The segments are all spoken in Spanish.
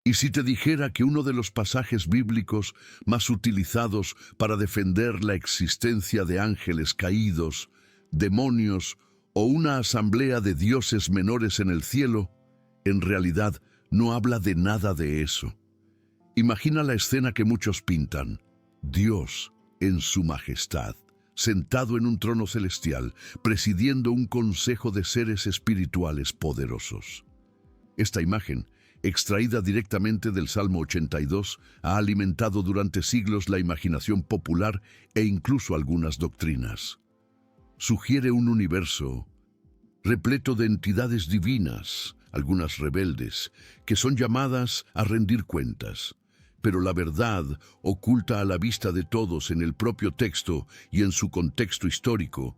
Y si te dijera que uno de los pasajes bíblicos más utilizados para defender la existencia de ángeles caídos, demonios o una asamblea de dioses menores en el cielo, en realidad no habla de nada de eso. Imagina la escena que muchos pintan: Dios en su majestad, sentado en un trono celestial, presidiendo un consejo de seres espirituales poderosos. Esta imagen, extraída directamente del Salmo 82, ha alimentado durante siglos la imaginación popular e incluso algunas doctrinas. Sugiere un universo repleto de entidades divinas, algunas rebeldes, que son llamadas a rendir cuentas. Pero la verdad, oculta a la vista de todos en el propio texto y en su contexto histórico,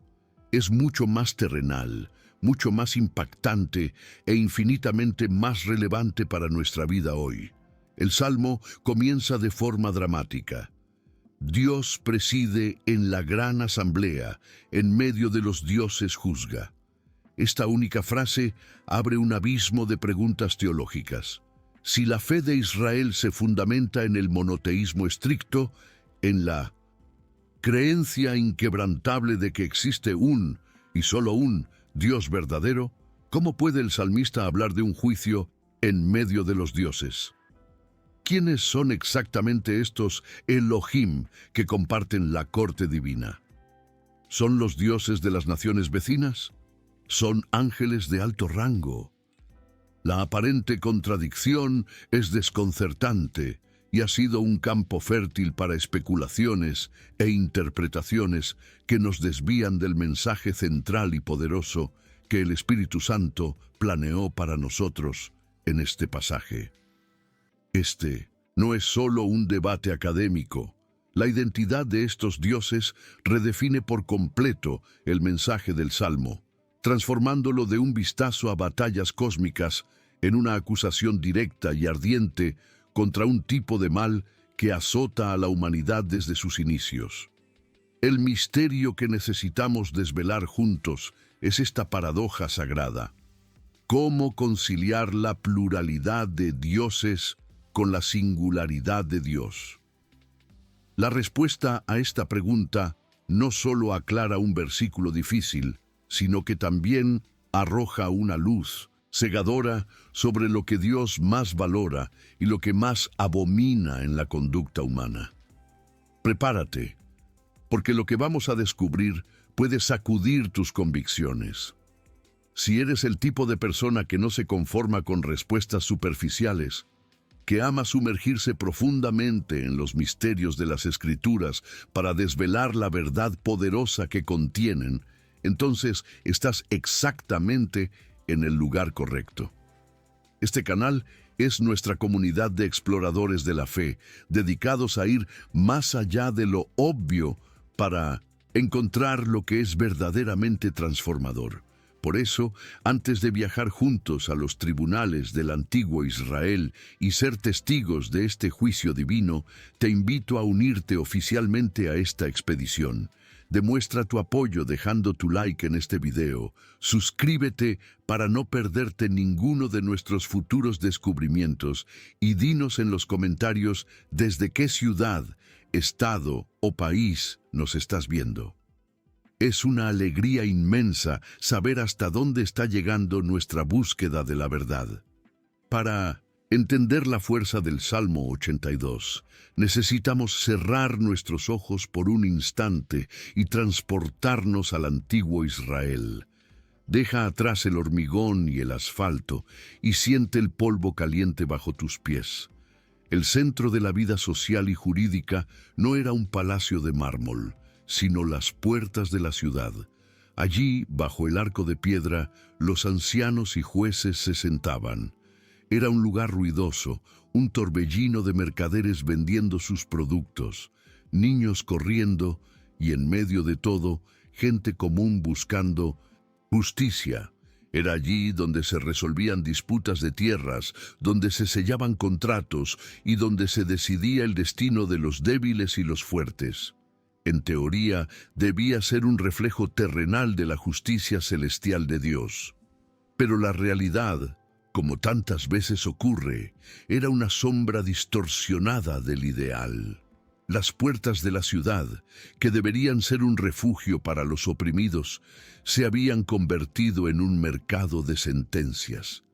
es mucho más terrenal, mucho más impactante e infinitamente más relevante para nuestra vida hoy. El Salmo comienza de forma dramática. Dios preside en la gran asamblea, en medio de los dioses juzga. Esta única frase abre un abismo de preguntas teológicas. Si la fe de Israel se fundamenta en el monoteísmo estricto, en la creencia inquebrantable de que existe un, y solo un, Dios verdadero, ¿cómo puede el salmista hablar de un juicio en medio de los dioses? ¿Quiénes son exactamente estos Elohim que comparten la corte divina? ¿Son los dioses de las naciones vecinas? ¿Son ángeles de alto rango? La aparente contradicción es desconcertante y ha sido un campo fértil para especulaciones e interpretaciones que nos desvían del mensaje central y poderoso que el Espíritu Santo planeó para nosotros en este pasaje. Este no es solo un debate académico. La identidad de estos dioses redefine por completo el mensaje del Salmo, transformándolo de un vistazo a batallas cósmicas en una acusación directa y ardiente contra un tipo de mal que azota a la humanidad desde sus inicios. El misterio que necesitamos desvelar juntos es esta paradoja sagrada. ¿Cómo conciliar la pluralidad de dioses con la singularidad de Dios? La respuesta a esta pregunta no solo aclara un versículo difícil, sino que también arroja una luz cegadora sobre lo que Dios más valora y lo que más abomina en la conducta humana. Prepárate, porque lo que vamos a descubrir puede sacudir tus convicciones. Si eres el tipo de persona que no se conforma con respuestas superficiales, que ama sumergirse profundamente en los misterios de las Escrituras para desvelar la verdad poderosa que contienen, entonces estás exactamente en el lugar correcto. Este canal es nuestra comunidad de exploradores de la fe, dedicados a ir más allá de lo obvio para encontrar lo que es verdaderamente transformador. Por eso, antes de viajar juntos a los tribunales del antiguo Israel y ser testigos de este juicio divino, te invito a unirte oficialmente a esta expedición. Demuestra tu apoyo dejando tu like en este video. Suscríbete para no perderte ninguno de nuestros futuros descubrimientos y dinos en los comentarios desde qué ciudad, estado o país nos estás viendo. Es una alegría inmensa saber hasta dónde está llegando nuestra búsqueda de la verdad. Para entender la fuerza del Salmo 82, necesitamos cerrar nuestros ojos por un instante y transportarnos al antiguo Israel. Deja atrás el hormigón y el asfalto y siente el polvo caliente bajo tus pies. El centro de la vida social y jurídica no era un palacio de mármol, sino las puertas de la ciudad. Allí, bajo el arco de piedra, los ancianos y jueces se sentaban. Era un lugar ruidoso, un torbellino de mercaderes vendiendo sus productos, niños corriendo y en medio de todo, gente común buscando justicia. Era allí donde se resolvían disputas de tierras, donde se sellaban contratos y donde se decidía el destino de los débiles y los fuertes. En teoría, debía ser un reflejo terrenal de la justicia celestial de Dios. Pero la realidad como tantas veces ocurre, era una sombra distorsionada del ideal. Las puertas de la ciudad, que deberían ser un refugio para los oprimidos, se habían convertido en un mercado de sentencias.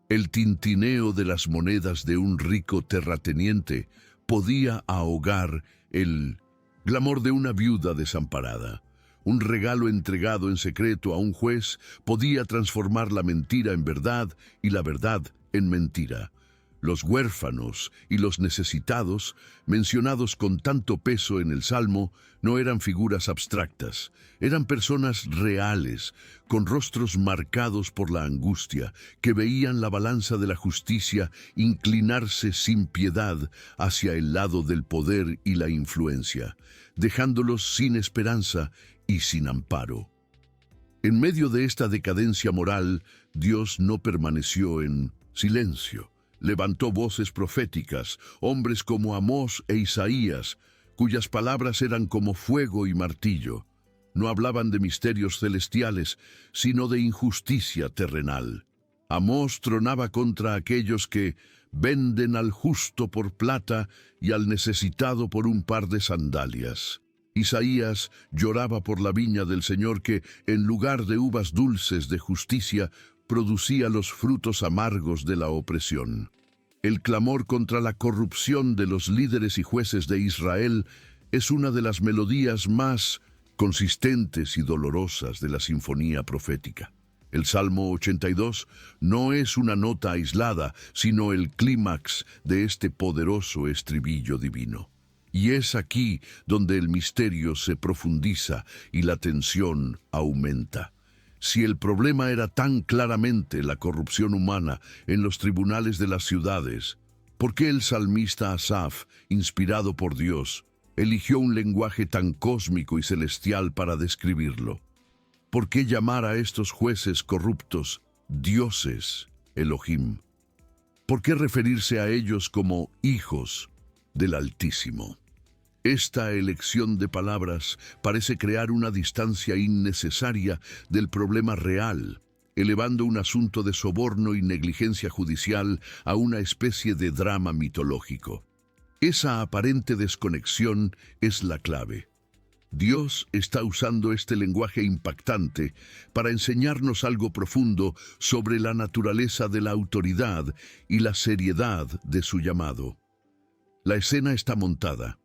El tintineo de las monedas de un rico terrateniente podía ahogar el glamour de una viuda desamparada. Un regalo entregado en secreto a un juez podía transformar la mentira en verdad y la verdad en mentira. Los huérfanos y los necesitados, mencionados con tanto peso en el Salmo, no eran figuras abstractas, eran personas reales, con rostros marcados por la angustia, que veían la balanza de la justicia inclinarse sin piedad hacia el lado del poder y la influencia, dejándolos sin esperanza y sin amparo. En medio de esta decadencia moral, Dios no permaneció en silencio. Levantó voces proféticas, hombres como Amós e Isaías, cuyas palabras eran como fuego y martillo. No hablaban de misterios celestiales, sino de injusticia terrenal. Amós tronaba contra aquellos que venden al justo por plata y al necesitado por un par de sandalias. Isaías lloraba por la viña del Señor que, en lugar de uvas dulces de justicia, producía los frutos amargos de la opresión. El clamor contra la corrupción de los líderes y jueces de Israel es una de las melodías más consistentes y dolorosas de la sinfonía profética. El Salmo 82 no es una nota aislada, sino el clímax de este poderoso estribillo divino. Y es aquí donde el misterio se profundiza y la tensión aumenta. Si el problema era tan claramente la corrupción humana en los tribunales de las ciudades, ¿por qué el salmista Asaf, inspirado por Dios, eligió un lenguaje tan cósmico y celestial para describirlo? ¿Por qué llamar a estos jueces corruptos dioses, Elohim? ¿Por qué referirse a ellos como hijos del Altísimo? Esta elección de palabras parece crear una distancia innecesaria del problema real, elevando un asunto de soborno y negligencia judicial a una especie de drama mitológico. Esa aparente desconexión es la clave. Dios está usando este lenguaje impactante para enseñarnos algo profundo sobre la naturaleza de la autoridad y la seriedad de su llamado. La escena está montada.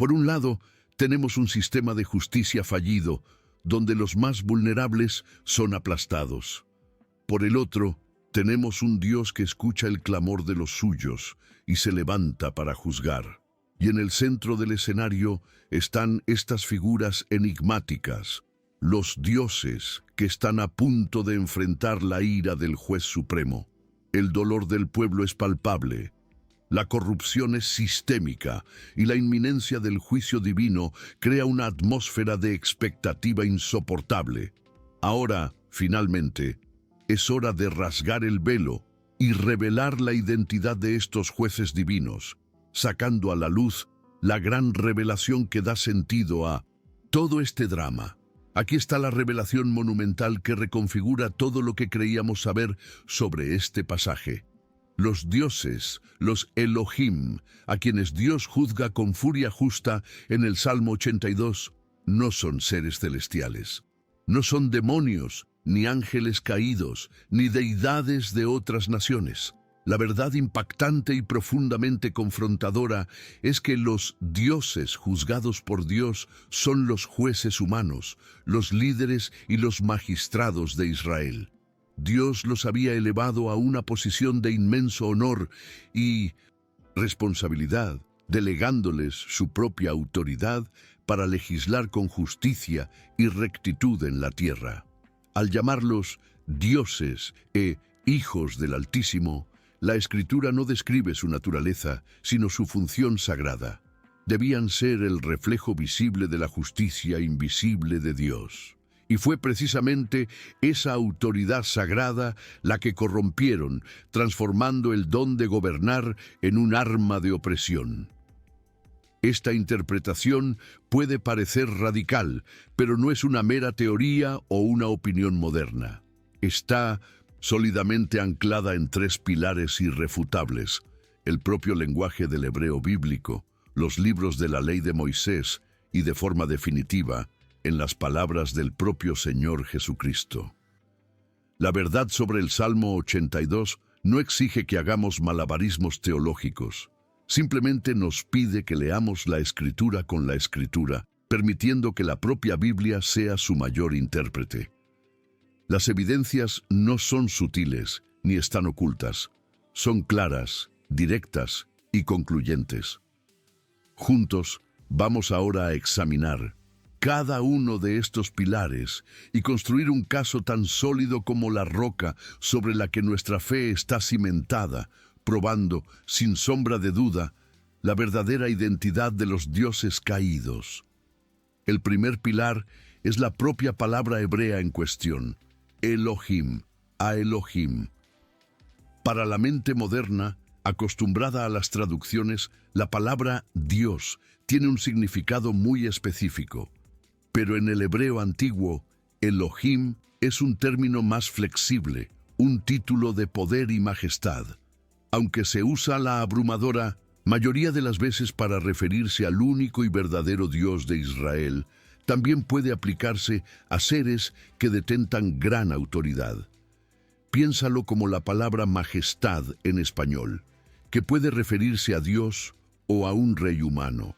Por un lado, tenemos un sistema de justicia fallido, donde los más vulnerables son aplastados. Por el otro, tenemos un Dios que escucha el clamor de los suyos y se levanta para juzgar. Y en el centro del escenario están estas figuras enigmáticas, los dioses que están a punto de enfrentar la ira del juez supremo. El dolor del pueblo es palpable. La corrupción es sistémica y la inminencia del juicio divino crea una atmósfera de expectativa insoportable. Ahora, finalmente, es hora de rasgar el velo y revelar la identidad de estos jueces divinos, sacando a la luz la gran revelación que da sentido a todo este drama. Aquí está la revelación monumental que reconfigura todo lo que creíamos saber sobre este pasaje. Los dioses, los Elohim, a quienes Dios juzga con furia justa en el Salmo 82, no son seres celestiales. No son demonios, ni ángeles caídos, ni deidades de otras naciones. La verdad impactante y profundamente confrontadora es que los dioses juzgados por Dios son los jueces humanos, los líderes y los magistrados de Israel. Dios los había elevado a una posición de inmenso honor y responsabilidad, delegándoles su propia autoridad para legislar con justicia y rectitud en la tierra. Al llamarlos dioses e hijos del Altísimo, la Escritura no describe su naturaleza, sino su función sagrada. Debían ser el reflejo visible de la justicia invisible de Dios. Y fue precisamente esa autoridad sagrada la que corrompieron, transformando el don de gobernar en un arma de opresión. Esta interpretación puede parecer radical, pero no es una mera teoría o una opinión moderna. Está sólidamente anclada en tres pilares irrefutables: el propio lenguaje del hebreo bíblico, los libros de la ley de Moisés y, de forma definitiva, en las palabras del propio Señor Jesucristo. La verdad sobre el Salmo 82 no exige que hagamos malabarismos teológicos. Simplemente nos pide que leamos la Escritura con la Escritura, permitiendo que la propia Biblia sea su mayor intérprete. Las evidencias no son sutiles ni están ocultas. Son claras, directas y concluyentes. Juntos, vamos ahora a examinar cada uno de estos pilares y construir un caso tan sólido como la roca sobre la que nuestra fe está cimentada, probando, sin sombra de duda, la verdadera identidad de los dioses caídos. El primer pilar es la propia palabra hebrea en cuestión, Elohim, a Elohim. Para la mente moderna, acostumbrada a las traducciones, la palabra Dios tiene un significado muy específico. Pero en el hebreo antiguo, Elohim es un término más flexible, un título de poder y majestad. Aunque se usa la abrumadora mayoría de las veces para referirse al único y verdadero Dios de Israel, también puede aplicarse a seres que detentan gran autoridad. Piénsalo como la palabra majestad en español, que puede referirse a Dios o a un rey humano.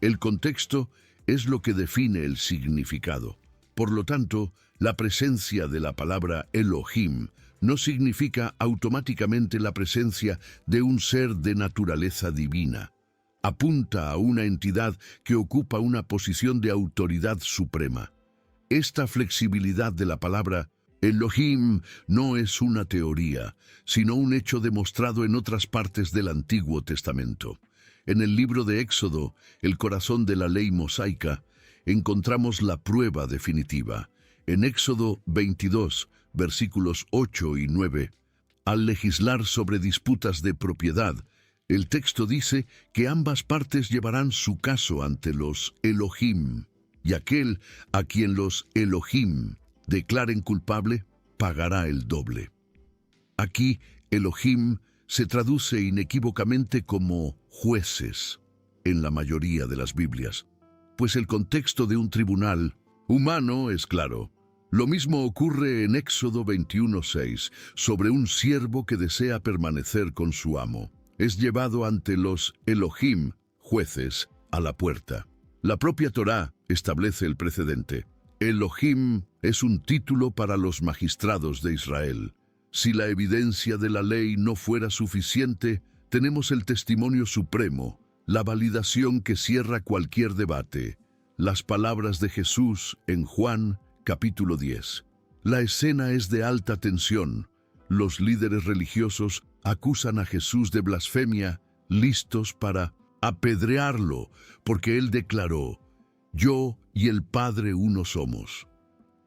El contexto es lo que define el significado. Por lo tanto, la presencia de la palabra Elohim no significa automáticamente la presencia de un ser de naturaleza divina. Apunta a una entidad que ocupa una posición de autoridad suprema. Esta flexibilidad de la palabra Elohim no es una teoría, sino un hecho demostrado en otras partes del Antiguo Testamento. En el libro de Éxodo, el corazón de la ley mosaica, encontramos la prueba definitiva. En Éxodo 22, versículos 8 y 9, al legislar sobre disputas de propiedad, el texto dice que ambas partes llevarán su caso ante los Elohim, y aquel a quien los Elohim declaren culpable pagará el doble. Aquí, Elohim se traduce inequívocamente como jueces en la mayoría de las Biblias, pues el contexto de un tribunal humano es claro. Lo mismo ocurre en Éxodo 21:6, sobre un siervo que desea permanecer con su amo. Es llevado ante los Elohim, jueces, a la puerta. La propia Torá establece el precedente. Elohim es un título para los magistrados de Israel. Si la evidencia de la ley no fuera suficiente, tenemos el testimonio supremo, la validación que cierra cualquier debate. Las palabras de Jesús en Juan, capítulo 10. La escena es de alta tensión. Los líderes religiosos acusan a Jesús de blasfemia, listos para apedrearlo, porque él declaró: «Yo y el Padre uno somos».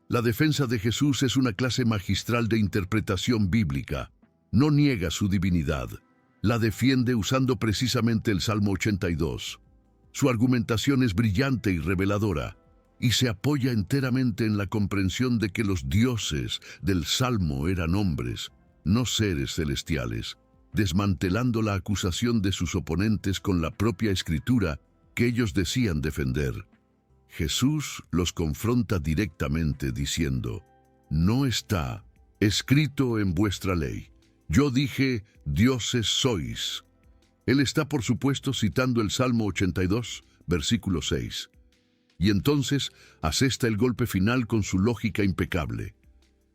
La defensa de Jesús es una clase magistral de interpretación bíblica. No niega su divinidad. La defiende usando precisamente el Salmo 82. Su argumentación es brillante y reveladora, y se apoya enteramente en la comprensión de que los dioses del Salmo eran hombres, no seres celestiales, desmantelando la acusación de sus oponentes con la propia Escritura que ellos decían defender. Jesús los confronta directamente diciendo: «No está escrito en vuestra ley. Yo dije, dioses sois». Él está, por supuesto, citando el Salmo 82, versículo 6. Y entonces asesta el golpe final con su lógica impecable.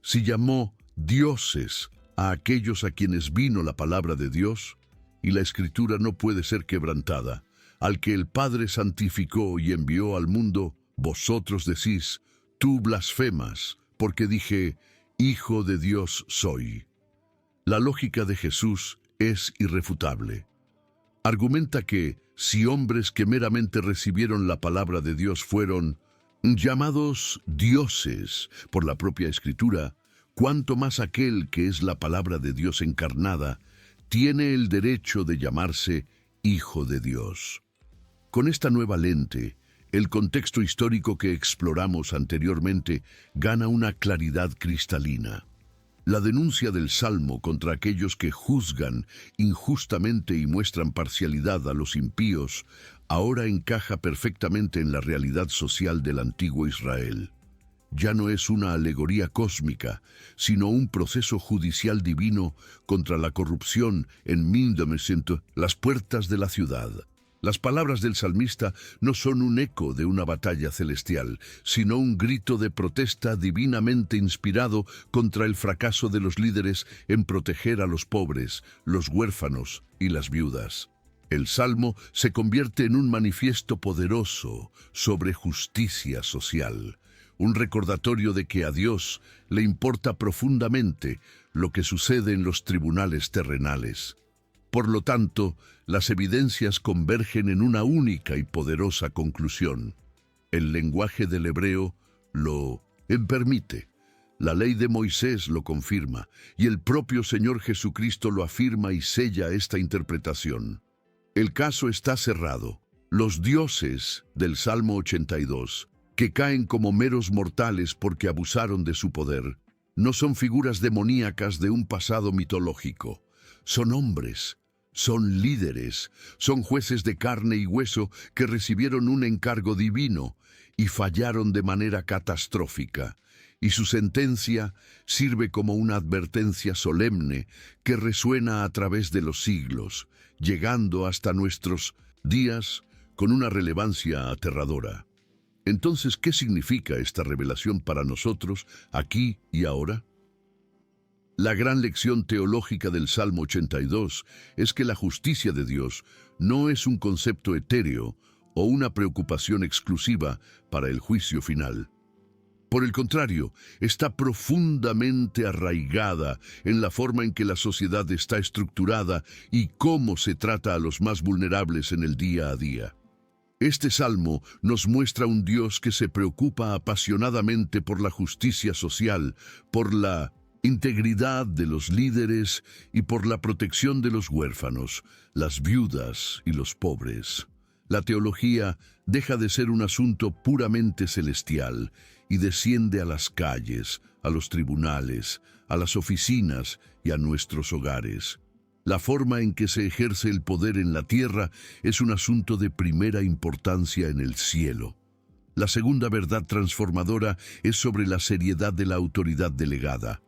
Si llamó dioses a aquellos a quienes vino la palabra de Dios, y la Escritura no puede ser quebrantada, al que el Padre santificó y envió al mundo, vosotros decís: «Tú blasfemas, porque dije, Hijo de Dios soy». La lógica de Jesús es irrefutable. Argumenta que, si hombres que meramente recibieron la palabra de Dios fueron llamados dioses por la propia Escritura, cuánto más aquel que es la palabra de Dios encarnada tiene el derecho de llamarse Hijo de Dios. Con esta nueva lente, el contexto histórico que exploramos anteriormente gana una claridad cristalina. La denuncia del Salmo contra aquellos que juzgan injustamente y muestran parcialidad a los impíos ahora encaja perfectamente en la realidad social del antiguo Israel. Ya no es una alegoría cósmica, sino un proceso judicial divino contra la corrupción en 1900, las puertas de la ciudad. Las palabras del salmista no son un eco de una batalla celestial, sino un grito de protesta divinamente inspirado contra el fracaso de los líderes en proteger a los pobres, los huérfanos y las viudas. El Salmo se convierte en un manifiesto poderoso sobre justicia social, un recordatorio de que a Dios le importa profundamente lo que sucede en los tribunales terrenales. Por lo tanto, las evidencias convergen en una única y poderosa conclusión. El lenguaje del hebreo lo permite. La ley de Moisés lo confirma, y el propio Señor Jesucristo lo afirma y sella esta interpretación. El caso está cerrado. Los dioses del Salmo 82, que caen como meros mortales porque abusaron de su poder, no son figuras demoníacas de un pasado mitológico. Son hombres, son líderes, son jueces de carne y hueso que recibieron un encargo divino y fallaron de manera catastrófica. Y su sentencia sirve como una advertencia solemne que resuena a través de los siglos, llegando hasta nuestros días con una relevancia aterradora. Entonces, ¿qué significa esta revelación para nosotros, aquí y ahora? La gran lección teológica del Salmo 82 es que la justicia de Dios no es un concepto etéreo o una preocupación exclusiva para el juicio final. Por el contrario, está profundamente arraigada en la forma en que la sociedad está estructurada y cómo se trata a los más vulnerables en el día a día. Este salmo nos muestra un Dios que se preocupa apasionadamente por la justicia social, por la integridad de los líderes y por la protección de los huérfanos, las viudas y los pobres. La teología deja de ser un asunto puramente celestial y desciende a las calles, a los tribunales, a las oficinas y a nuestros hogares. La forma en que se ejerce el poder en la tierra es un asunto de primera importancia en el cielo. La segunda verdad transformadora es sobre la seriedad de la autoridad delegada.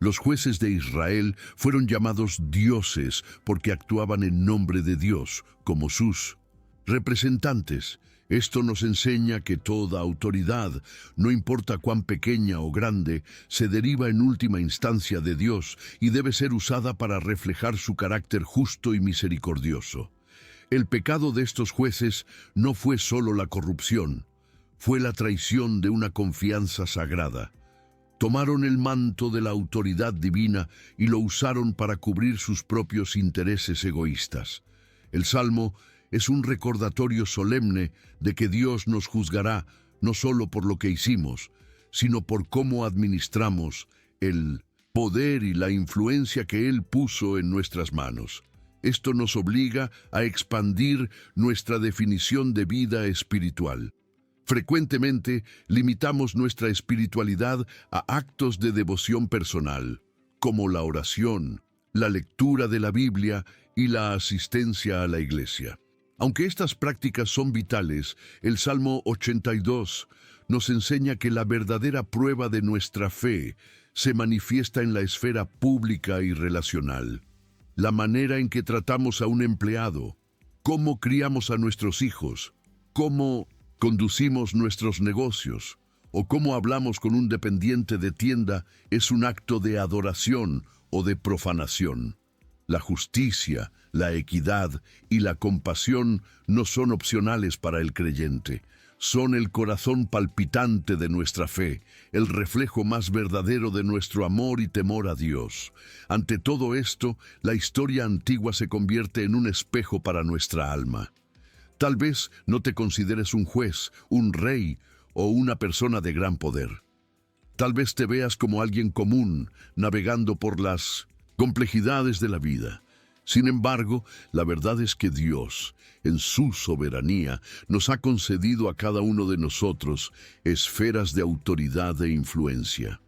Los jueces de Israel fueron llamados dioses porque actuaban en nombre de Dios, como sus representantes. Esto nos enseña que toda autoridad, no importa cuán pequeña o grande, se deriva en última instancia de Dios y debe ser usada para reflejar su carácter justo y misericordioso. El pecado de estos jueces no fue solo la corrupción, fue la traición de una confianza sagrada. Tomaron el manto de la autoridad divina y lo usaron para cubrir sus propios intereses egoístas. El Salmo es un recordatorio solemne de que Dios nos juzgará no solo por lo que hicimos, sino por cómo administramos el poder y la influencia que Él puso en nuestras manos. Esto nos obliga a expandir nuestra definición de vida espiritual. Frecuentemente limitamos nuestra espiritualidad a actos de devoción personal, como la oración, la lectura de la Biblia y la asistencia a la iglesia. Aunque estas prácticas son vitales, el Salmo 82 nos enseña que la verdadera prueba de nuestra fe se manifiesta en la esfera pública y relacional. La manera en que tratamos a un empleado, cómo criamos a nuestros hijos, cómo conducimos nuestros negocios o cómo hablamos con un dependiente de tienda es un acto de adoración o de profanación. La justicia, la equidad y la compasión no son opcionales para el creyente. Son el corazón palpitante de nuestra fe, el reflejo más verdadero de nuestro amor y temor a Dios. Ante todo esto, la historia antigua se convierte en un espejo para nuestra alma. Tal vez no te consideres un juez, un rey o una persona de gran poder. Tal vez te veas como alguien común, navegando por las complejidades de la vida. Sin embargo, la verdad es que Dios, en su soberanía, nos ha concedido a cada uno de nosotros esferas de autoridad e influencia.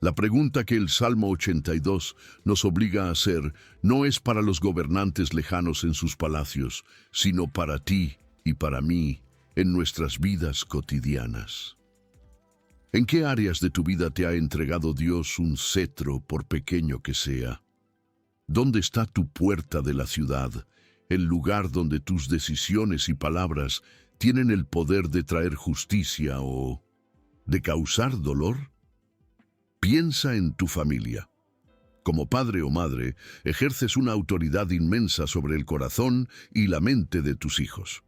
La pregunta que el Salmo 82 nos obliga a hacer no es para los gobernantes lejanos en sus palacios, sino para ti y para mí en nuestras vidas cotidianas. ¿En qué áreas de tu vida te ha entregado Dios un cetro, por pequeño que sea? ¿Dónde está tu puerta de la ciudad, el lugar donde tus decisiones y palabras tienen el poder de traer justicia o de causar dolor? Piensa en tu familia. Como padre o madre, ejerces una autoridad inmensa sobre el corazón y la mente de tus hijos.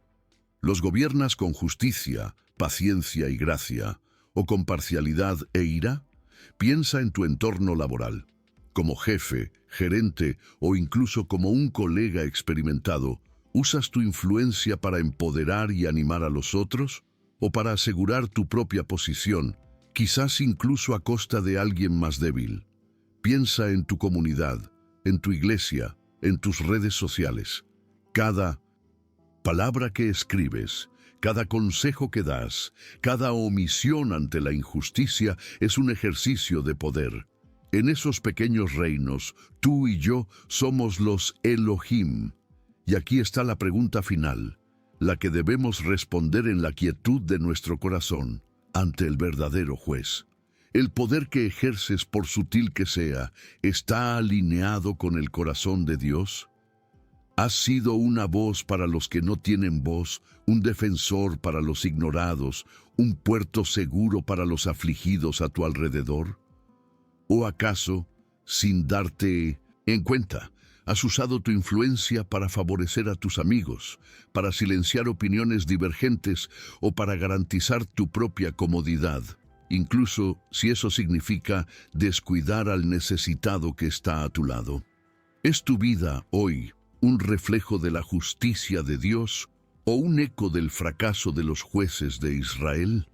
Los gobiernas con justicia, paciencia y gracia, o con parcialidad e ira. Piensa en tu entorno laboral. Como jefe, gerente o incluso como un colega experimentado, ¿usas tu influencia para empoderar y animar a los otros? ¿O para asegurar tu propia posición, quizás incluso a costa de alguien más débil? Piensa en tu comunidad, en tu iglesia, en tus redes sociales. Cada palabra que escribes, cada consejo que das, cada omisión ante la injusticia es un ejercicio de poder. En esos pequeños reinos, tú y yo somos los Elohim. Y aquí está la pregunta final, la que debemos responder en la quietud de nuestro corazón ante el verdadero juez. ¿El poder que ejerces, por sutil que sea, está alineado con el corazón de Dios? ¿Has sido una voz para los que no tienen voz, un defensor para los ignorados, un puerto seguro para los afligidos a tu alrededor? ¿O acaso, sin darte en cuenta, has usado tu influencia para favorecer a tus amigos, para silenciar opiniones divergentes o para garantizar tu propia comodidad, incluso si eso significa descuidar al necesitado que está a tu lado? ¿Es tu vida hoy un reflejo de la justicia de Dios o un eco del fracaso de los jueces de Israel?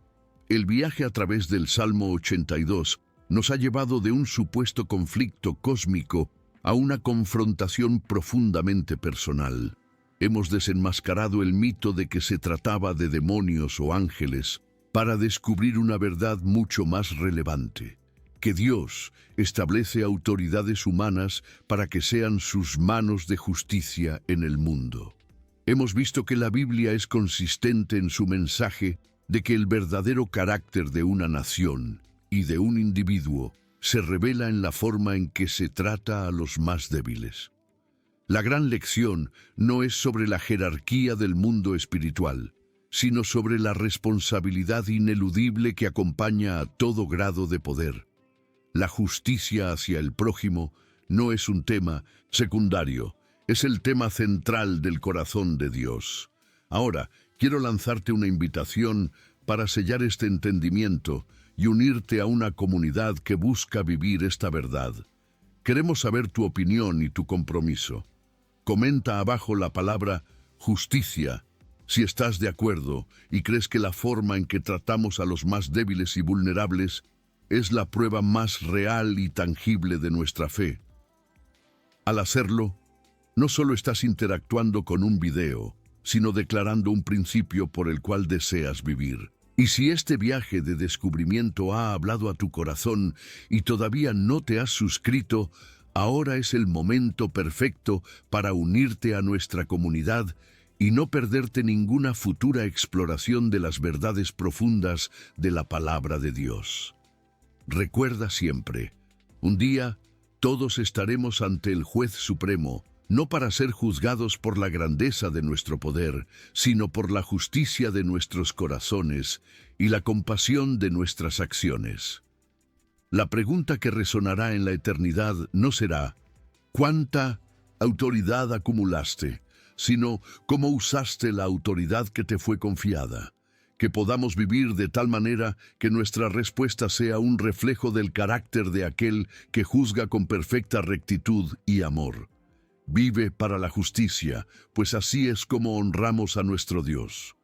El viaje a través del Salmo 82 nos ha llevado de un supuesto conflicto cósmico a una confrontación profundamente personal. Hemos desenmascarado el mito de que se trataba de demonios o ángeles para descubrir una verdad mucho más relevante, que Dios establece autoridades humanas para que sean sus manos de justicia en el mundo. Hemos visto que la Biblia es consistente en su mensaje de que el verdadero carácter de una nación y de un individuo se revela en la forma en que se trata a los más débiles. La gran lección no es sobre la jerarquía del mundo espiritual, sino sobre la responsabilidad ineludible que acompaña a todo grado de poder. La justicia hacia el prójimo no es un tema secundario, es el tema central del corazón de Dios. Ahora, quiero lanzarte una invitación para sellar este entendimiento y unirte a una comunidad que busca vivir esta verdad. Queremos saber tu opinión y tu compromiso. Comenta abajo la palabra justicia si estás de acuerdo y crees que la forma en que tratamos a los más débiles y vulnerables es la prueba más real y tangible de nuestra fe. Al hacerlo, no solo estás interactuando con un video, sino declarando un principio por el cual deseas vivir. Y si este viaje de descubrimiento ha hablado a tu corazón y todavía no te has suscrito, ahora es el momento perfecto para unirte a nuestra comunidad y no perderte ninguna futura exploración de las verdades profundas de la palabra de Dios. Recuerda siempre, un día todos estaremos ante el Juez Supremo, no para ser juzgados por la grandeza de nuestro poder, sino por la justicia de nuestros corazones y la compasión de nuestras acciones. La pregunta que resonará en la eternidad no será ¿cuánta autoridad acumulaste?, sino ¿cómo usaste la autoridad que te fue confiada? Que podamos vivir de tal manera que nuestra respuesta sea un reflejo del carácter de aquel que juzga con perfecta rectitud y amor. Vive para la justicia, pues así es como honramos a nuestro Dios.